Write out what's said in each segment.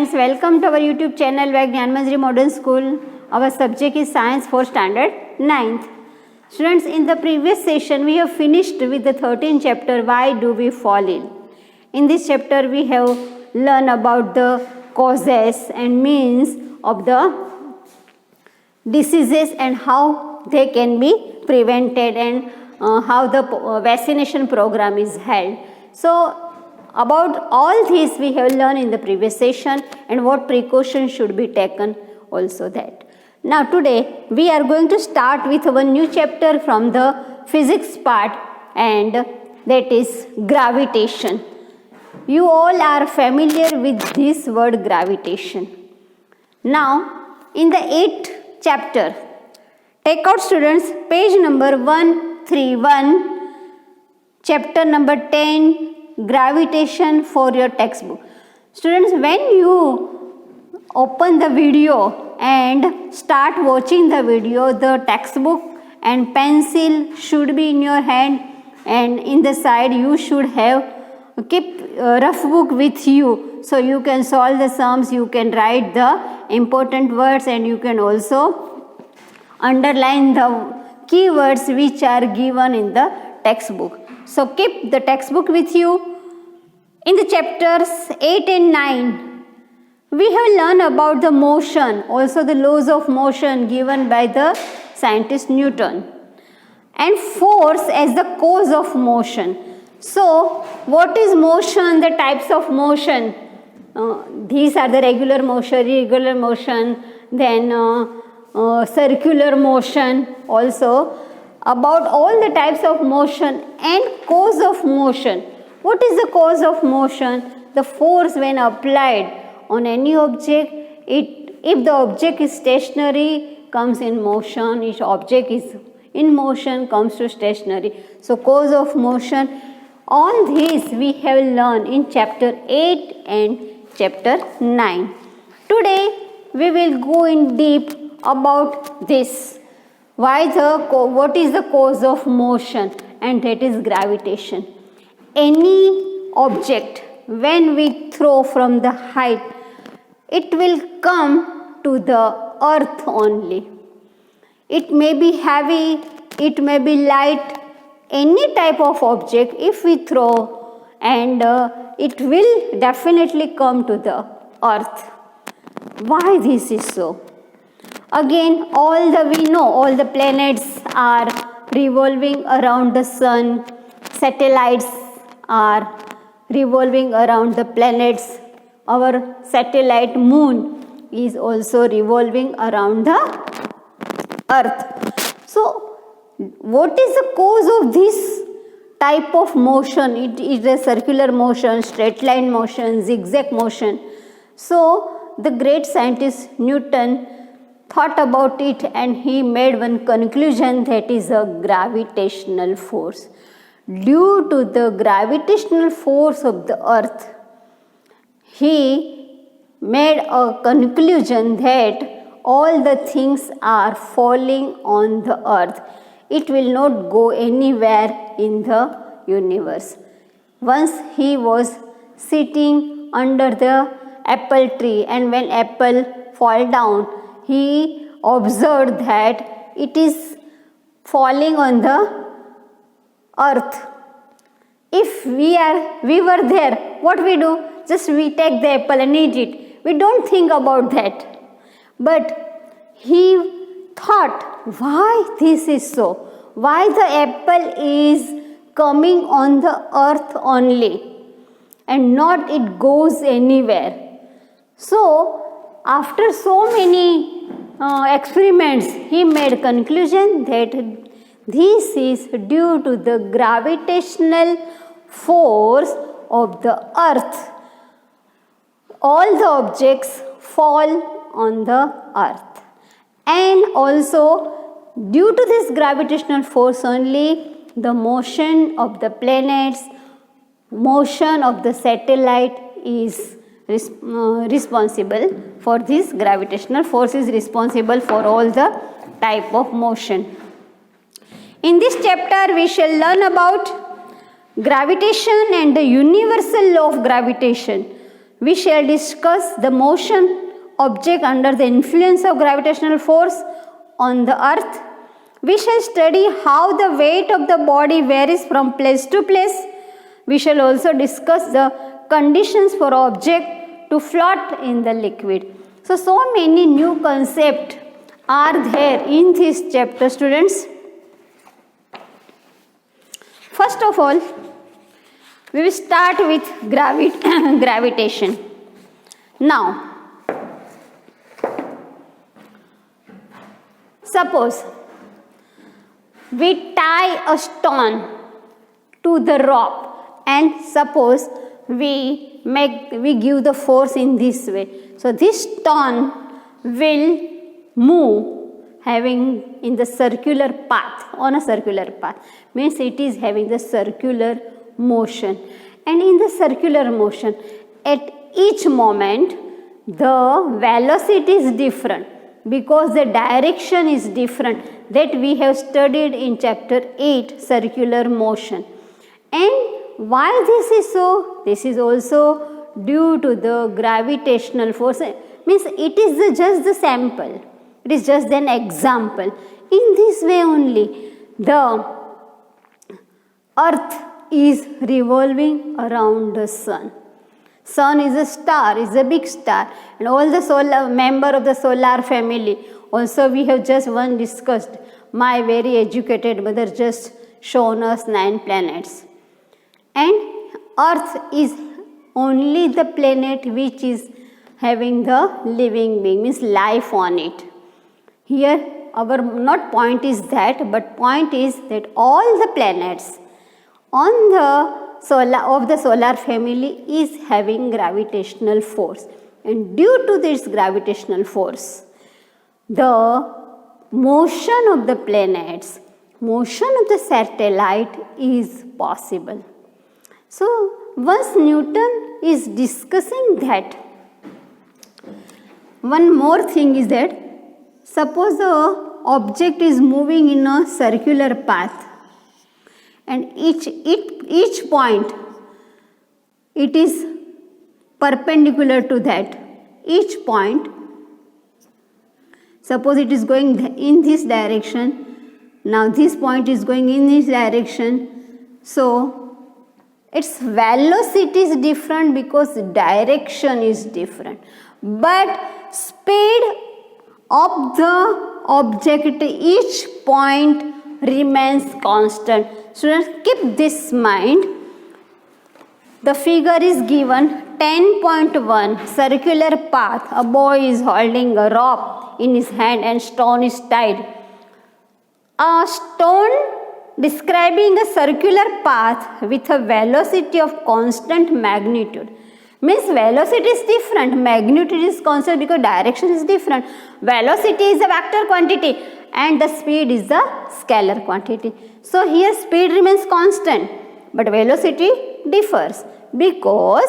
friends, welcome to our YouTube channel Vijnanmanjari Modern School. Our subject is Science for Standard 9th. Students, in the previous session we have finished with the 13th chapter, Why Do We Fall Ill? In this chapter we have learned about the causes and means of the diseases and how they can be prevented and how the vaccination program is held. So about all this we have learned in the previous session and what precautions should be taken also that. Now today we are going to start with our new chapter from the physics part, and that is gravitation. You all are familiar with this word gravitation. Now in the 8th chapter, take out students page number 131, chapter number 10, gravitation, for your textbook. Students, when you open the video and start watching the video, the textbook and pencil should be in your hand, and in the side you should have keep rough book with you, so you can solve the sums, you can write the important words, and you can also underline the keywords which are given in the textbook. So keep the textbook with you. In the chapters 8 and 9, we have learned about the motion, also the laws of motion given by the scientist Newton, and force as the cause of motion. So what is motion? The types of motion. These are the regular motion, irregular motion, then circular motion also. About all the types of motion and cause of motion. What is the cause of motion? The force when applied on any object, if the object is stationary, comes in motion. If object is in motion, comes to stationary. So cause of motion. On this we have learned in chapter 8 and chapter 9. Today we will go in deep about this. What is the cause of motion? And that is gravitation. Any object when we throw from the height, it will come to the earth only. It may be heavy, it may be light, any type of object if we throw, and it will definitely come to the earth. Why this is so? Again, we know all the planets are revolving around the sun, satellites are revolving around the planets. Our satellite moon is also revolving around the earth. So what is the cause of this type of motion? It is a circular motion, straight line motion, zigzag motion. So the great scientist Newton thought about it, and he made one conclusion, that is a gravitational force. Due to the gravitational force of the earth, he made a conclusion that all the things are falling on the earth. It will not go anywhere in the universe. Once he was sitting under the apple tree, and when apple fall down, he observed that it is falling on the earth. If we were there, what we do? Just we take the apple and eat it. We don't think about that. But he thought, why this is so? Why the apple is coming on the earth only and not it goes anywhere? So after so many experiments, he made conclusion that this is due to the gravitational force of the earth. All the objects fall on the earth, and also due to this gravitational force only, the motion of the planets, motion of the satellite is responsible for this. Gravitational force is responsible for all the type of motion. In this chapter we shall learn about gravitation and the universal law of gravitation, we shall discuss the motion object under the influence of gravitational force on the earth. We shall study how the weight of the body varies from place to place. We shall also discuss the conditions for object to float in the liquid. So many new concepts are there in this chapter, students. First of all, we will start with gravitation. Now, suppose we tie a stone to the rope, and suppose we give the force in this way. So this stone will move having in the circular path, on a circular path, means it is having the circular motion. And in the circular motion, at each moment the velocity is different because the direction is different, that we have studied in chapter 8, circular motion. And why this is so? This is also due to the gravitational force, means it is just the sample, it is just an example. In this way only the earth is revolving around the sun. Sun is a star, is a big star, and all the solar member of the solar family. Also we have just one discussed. My very educated mother just shown us 9 planets. And earth is only the planet which is having the living being, means life on it. Here our not point is that, but point is that all the planets on the solar family is having gravitational force, and due to this gravitational force, the motion of the planets, motion of the satellite is possible. So once Newton is discussing that, one more thing is that suppose the object is moving in a circular path, and each point it is perpendicular to that. Each point, suppose it is going in this direction, now this point is going in this direction, so its velocity is different because direction is different, but speed of the object each point remains constant. Students, keep this in mind. The figure is given 10.1, circular path. A boy is holding a rope in his hand and stone is tied. A stone describing a circular path with a velocity of constant magnitude. Means velocity is different, magnitude is constant because direction is different. Velocity is a vector quantity and the speed is a scalar quantity. So here speed remains constant, but velocity differs because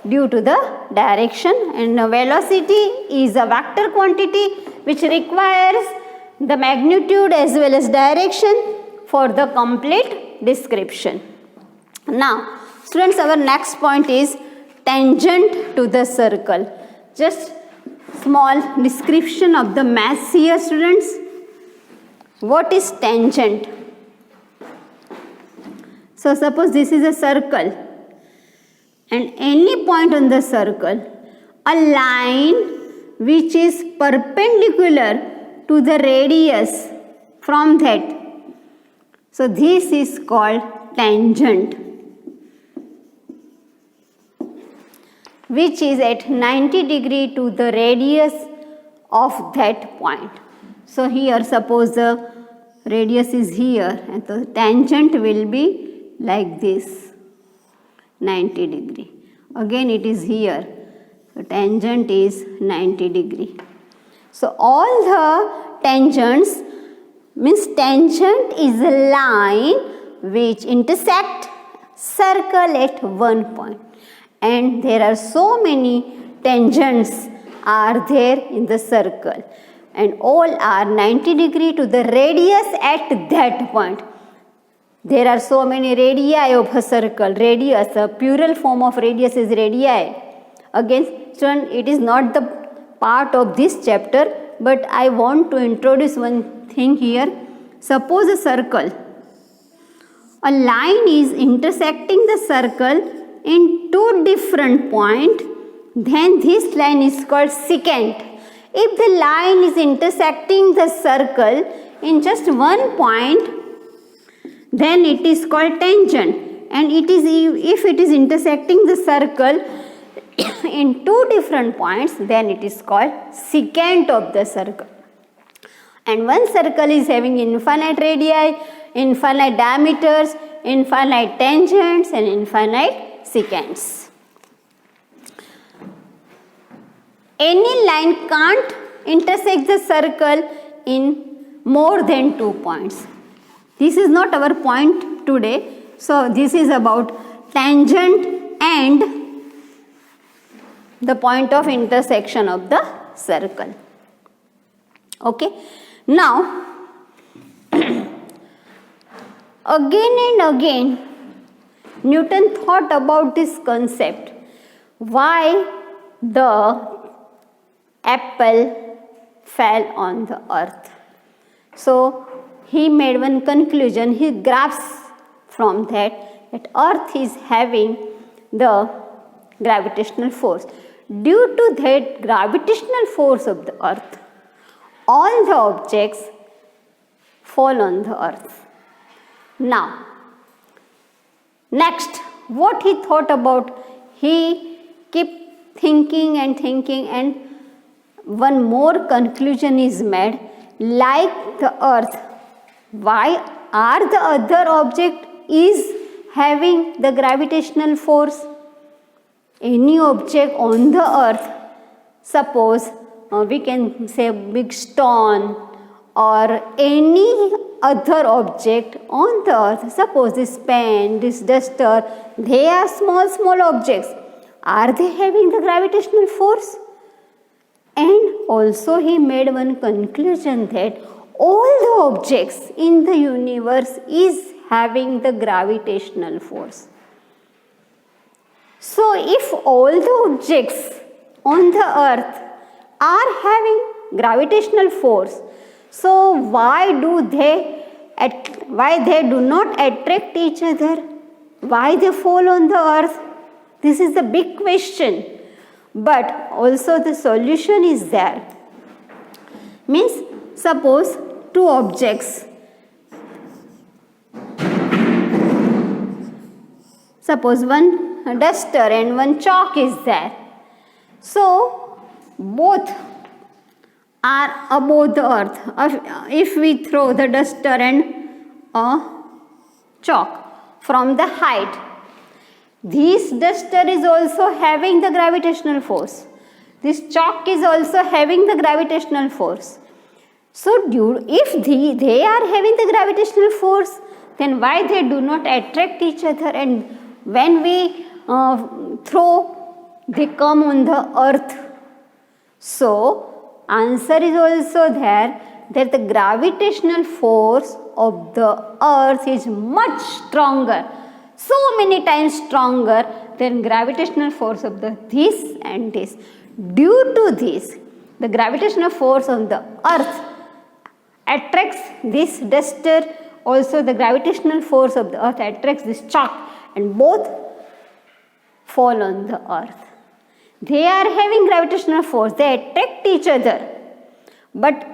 due to the direction, and velocity is a vector quantity which requires the magnitude as well as direction for the complete description. Now students, our next point is tangent to the circle. Just small description of the mass here, students. What is tangent? So suppose this is a circle, and any point on the circle, a line which is perpendicular to the radius from that. So this is called tangent, which is at 90 degree to the radius of that point. So here suppose the radius is here and the tangent will be like this, 90 degree. Again it is here, so tangent is 90 degree. So all the tangents, means tangent is a line which intersect circle at one point, and there are so many tangents are there in the circle, and all are 90 degree to the radius at that point. There are so many radii of a circle. Radius, a plural form of radius is radii. Again, student, it is not the part of this chapter, but I want to introduce one thing here. Suppose a circle. A line is intersecting the circle in two different points, then this line is called secant. If the line is intersecting the circle in just one point, then it is called tangent. And it is, if it is intersecting the circle in two different points, then it is called secant of the circle. And one circle is having infinite radii, infinite diameters, infinite tangents, and infinite secants. Any line can't intersect the circle in more than 2 points. This is not our point today. So this is about tangent and the point of intersection of the circle. Okay. Now, again and again, Newton thought about this concept. Why the apple fell on the earth. So he made one conclusion. He grasps from that earth is having the gravitational force. Due to that gravitational force of the earth, all the objects fall on the earth. Now, next, what he thought about, he kept thinking and one more conclusion is made. Like the earth, why are the other object is having the gravitational force? Any object on the earth, suppose we can say a big stone or any other object on the earth, suppose this pen, this duster, they are small objects. Are they having the gravitational force? And also he made one conclusion that all the objects in the universe is having the gravitational force. So if all the objects on the earth are having gravitational force, so why they do not attract each other? Why they fall on the earth? This is the big question. But also the solution is there. Means, suppose two objects. Suppose one duster and one chalk is there. So both are above the earth. If we throw the duster and a chalk from the height, this duster is also having the gravitational force. This chalk is also having the gravitational force. So if they are having the gravitational force, then why they do not attract each other, and when we throw, they come on the earth? So answer is also there, that the gravitational force of the earth is much stronger, so many times stronger than gravitational force of the this and this. Due to this, the gravitational force of the earth attracts this duster, also the gravitational force of the earth attracts this chalk, and both fall on the earth. They are having gravitational force, they attract each other, but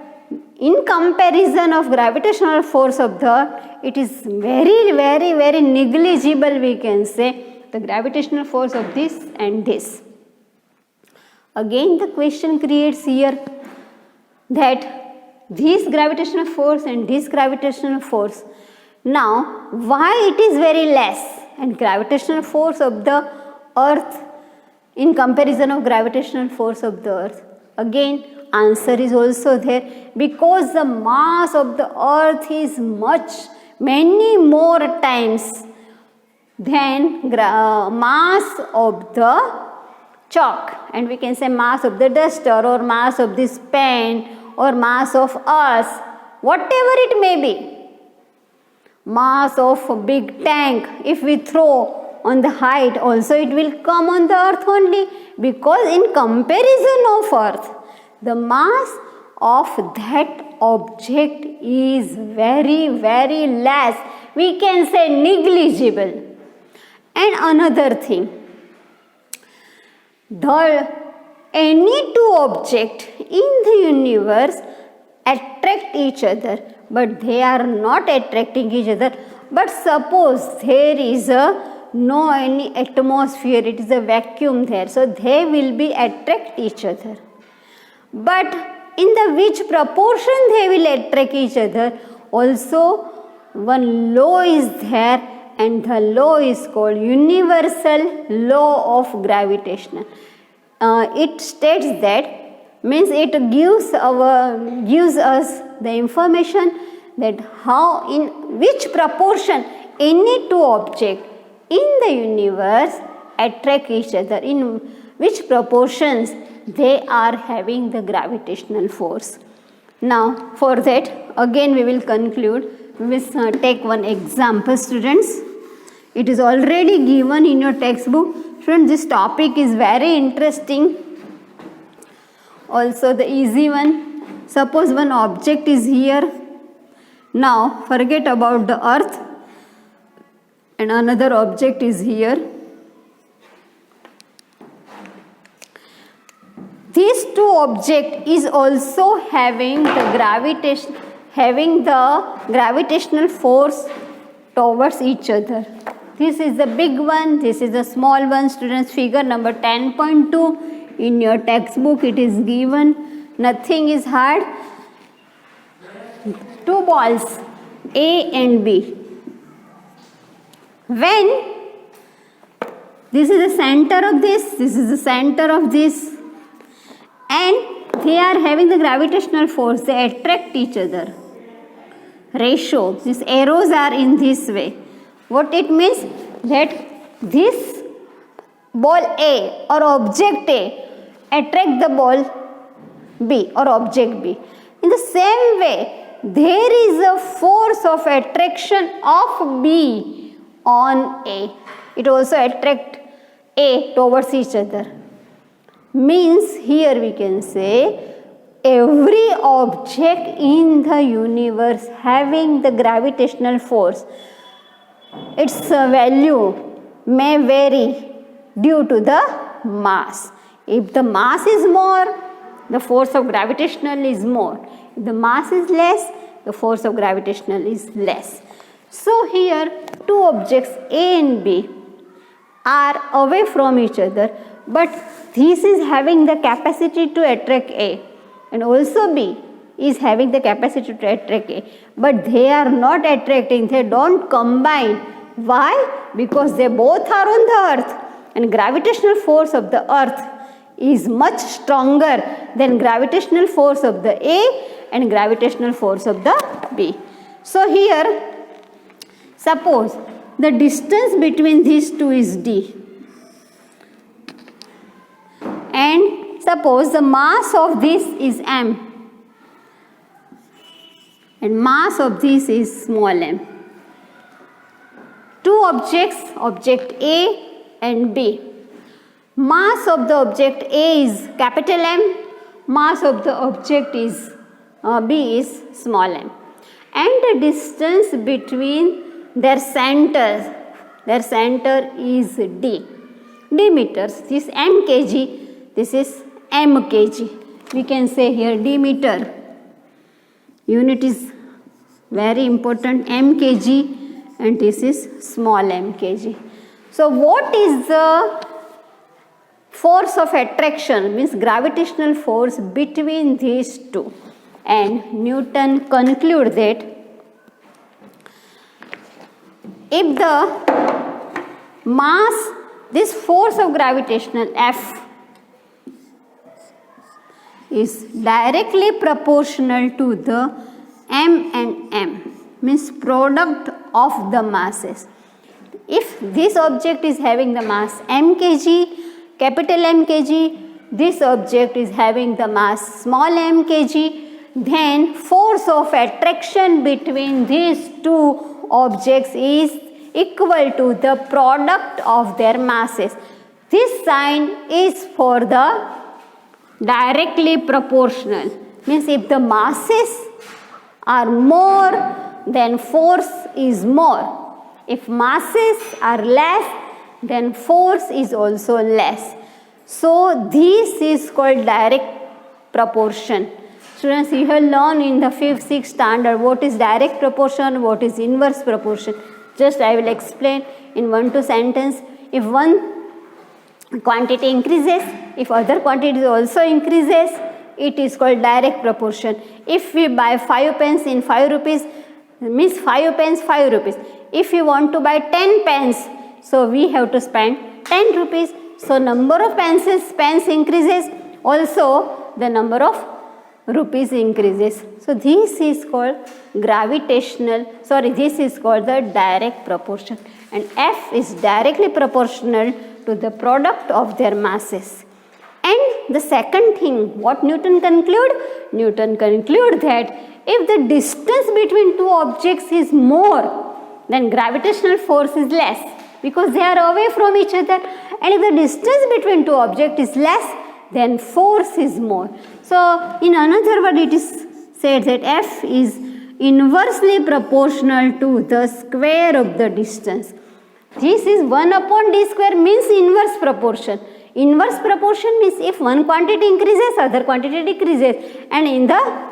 in comparison of gravitational force of the earth, it is very negligible, we can say, the gravitational force of this and this. Again the question creates here that this gravitational force and this gravitational force, now why it is very less, and gravitational force of the earth in comparison of gravitational force of the earth? Again answer is also there, because the mass of the earth is many more times than mass of the chalk, and we can say mass of the duster or mass of this pen or mass of us, whatever it may be, mass of a big tank, if we throw on the height, also it will come on the earth only, because in comparison of earth, the mass of that object is very, very less. We can say negligible. And another thing, any two objects in the universe attract each other, but they are not attracting each other. But suppose there is no any atmosphere, it is a vacuum there, so they will be attract each other. But in the which proportion they will attract each other, also one law is there, and the law is called universal law of gravitation. It states that, means it gives us the information that how, in which proportion any two objects in the universe attract each other, in which proportions they are having the gravitational force. Now for that again we will conclude. We will take one example, students. It is already given in your textbook. Students, this topic is very interesting. Also the easy one. Suppose one object is here. Now forget about the earth, and another object is here. These two objects is also having the gravitational force towards each other. This is the big one, this is the small one. Students, figure number 10.2 in your textbook it is given. Nothing is hard. Two balls A and B. When this is the center of this is the center of this, and they are having the gravitational force, they attract each other. Ratio, these arrows are in this way. What it means? That this ball A or object A attract the ball B or object B. In the same way, there is a force of attraction of B on A. It also attract A towards each other. Means here we can say every object in the universe having the gravitational force, its value may vary due to the mass. If the mass is more, the force of gravitational is more. If the mass is less, the force of gravitational is less. So here two objects A and B are away from each other, but this is having the capacity to attract A, and also B is having the capacity to attract A, but they are not attracting, they don't combine. Why? Because they both are on the earth, and gravitational force of the earth is much stronger than gravitational force of the A and gravitational force of the B. So here, suppose the distance between these two is D, and suppose the mass of this is m and mass of this is small m. Two objects, object A and B. Mass of the object A is capital M, mass of the object is B is small m, and the distance between their centers is D meters. This m kg, this is m kg. We can say here D meter. Unit is very important, m kg, and this is small m kg. So what is the force of attraction, means gravitational force between these two? And Newton concludes that if the mass, this force of gravitational F is directly proportional to the m and m, means product of the masses. If this object is having the mass m kg, capital M kg, this object is having the mass small m kg, then force of attraction between these two objects is equal to the product of their masses. This sign is for the directly proportional. Means if the masses are more, then force is more. If masses are less, then force is also less. So this is called direct proportion. Students, you have learned in the 5th, 6th standard what is direct proportion, what is inverse proportion. Just I will explain in 1-2 sentence. If one quantity increases, if other quantity also increases, it is called direct proportion. If we buy 5 pens in 5 rupees, means 5 pens 5 rupees. If we want to buy 10 pens, so we have to spend 10 rupees. So number of pens increases, also the number of rupees increases. So this is called this is called the direct proportion, and F is directly proportional to the product of their masses. And the second thing, what Newton conclude? Newton conclude that if the distance between two objects is more, then gravitational force is less, because they are away from each other. And if the distance between two objects is less, then force is more. So in another word, it is said that F is inversely proportional to the square of the distance. This is 1 upon d square means inverse proportion. Inverse proportion means if one quantity increases, other quantity decreases, and in the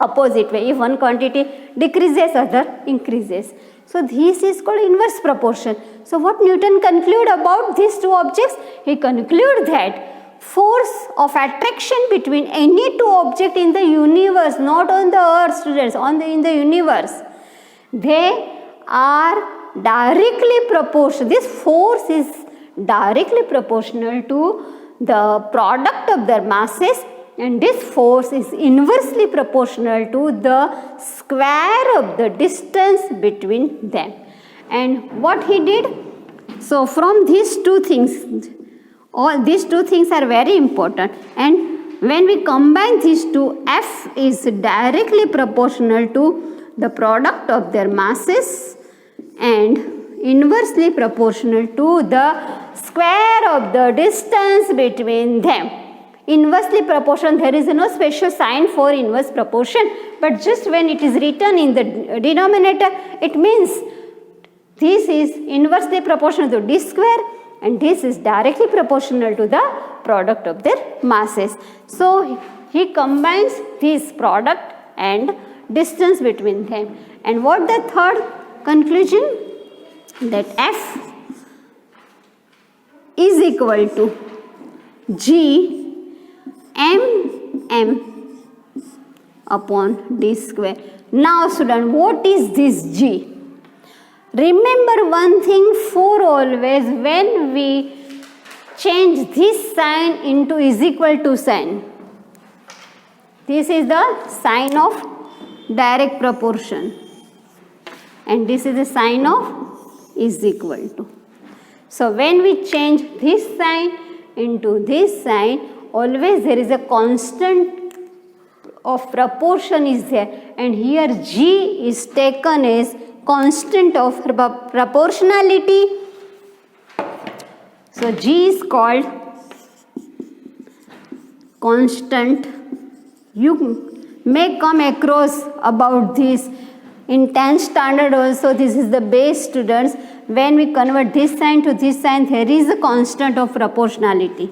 opposite way, if one quantity decreases, other increases. So this is called inverse proportion. So what Newton conclude about these two objects? He conclude that force of attraction between any two objects in the universe, not on the earth, students, in the universe, they are directly proportional. This force is directly proportional to the product of their masses, and this force is inversely proportional to the square of the distance between them. And what he did? So from these two things, all these two things are very important, and when we combine these two, F is directly proportional to the product of their masses and inversely proportional to the square of the distance between them. Inversely proportional, there is no special sign for inverse proportion, but just when it is written in the denominator, it means this is inversely proportional to d square, and this is directly proportional to the product of their masses. So he combines this product and distance between them. And what the third conclusion? That F is equal to G m upon d square. Now student, what is this G? Remember one thing for always, when we change this sign into is equal to sign, this is the sign of direct proportion, and this is the sign of is equal to. So when we change this sign into this sign, always there is a constant of proportion is there, and here G is taken as constant of proportionality. So G is called constant. You may come across about this in 10th standard also. This is the base, students. When we convert this sign to this sign, there is a constant of proportionality.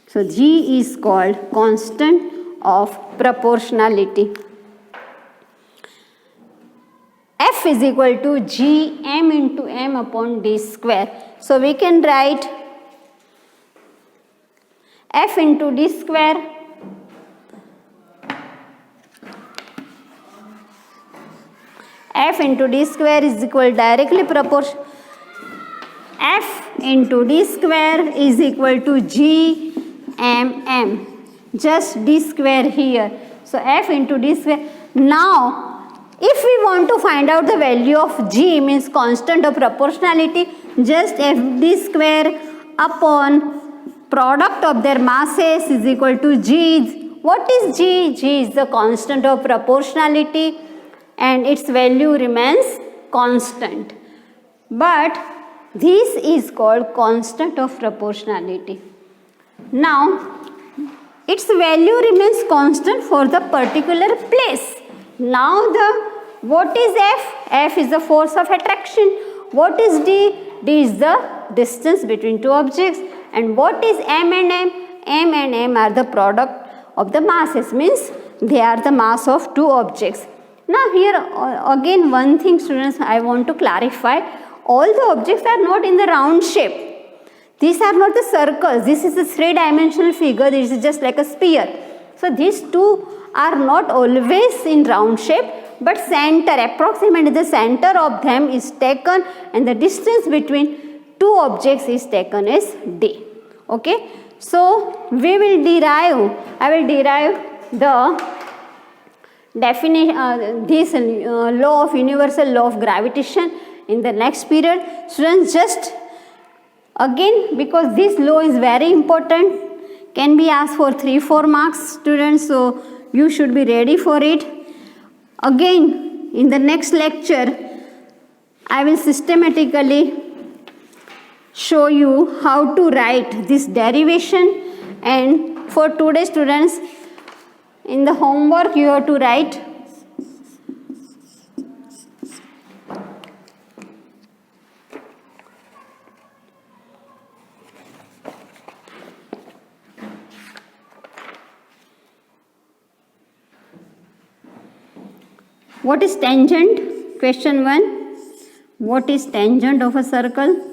So G is called constant of proportionality. F is equal to G m into m upon d square. So we can write F into d square F into d square is equal directly proportional. F into d square is equal to G m. Just d square here. So F into d square. Now, if we want to find out the value of G, means constant of proportionality, just F d square upon product of their masses is equal to G What is G? G is the constant of proportionality and its value remains constant. But this is called constant of proportionality. Now, its value remains constant for the particular place. Now, what is F? F is the force of attraction. What is D? D is the distance between two objects. And what is M and M? M and M are the product of the masses, means they are the mass of two objects. Now here again one thing students I want to clarify, all the objects are not in the round shape. These are not the circles, this is a three-dimensional figure, this is just like a sphere. So these two are not always in round shape, but center, approximately the center of them is taken and the distance between two objects is taken as D. Okay. So we will derive, I will derive the definition, this law of universal law of gravitation in the next period. Students, just again, because this law is very important, can be asked for 3-4 marks students, so you should be ready for it. Again, in the next lecture, I will systematically show you how to write this derivation, and for today students, in the homework you have to write what is tangent? Question 1. What is tangent of a circle?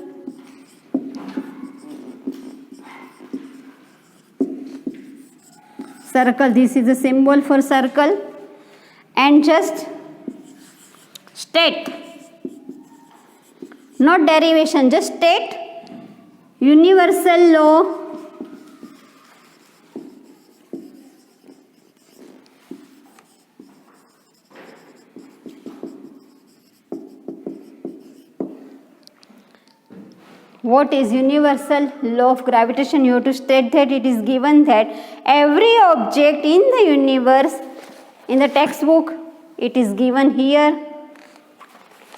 Circle, this is the symbol for circle, and just state, not derivation, just state universal law what is universal law of gravitation. You have to state that it is given that every object in the universe, in the textbook it is given here,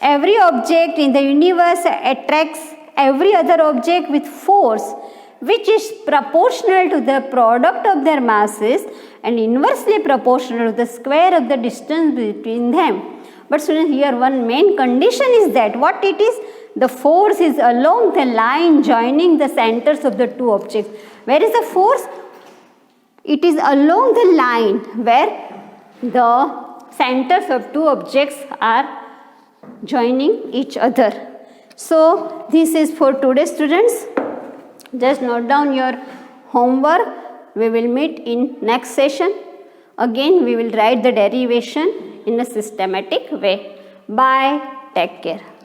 every object in the universe attracts every other object with force which is proportional to the product of their masses and inversely proportional to the square of the distance between them. But students, here one main condition is that what it is? The force is along the line joining the centers of the two objects. Where is the force? It is along the line where the centers of two objects are joining each other. So this is for today students. Just note down your homework. We will meet in next session. Again we will write the derivation in a systematic way. Bye. Take care.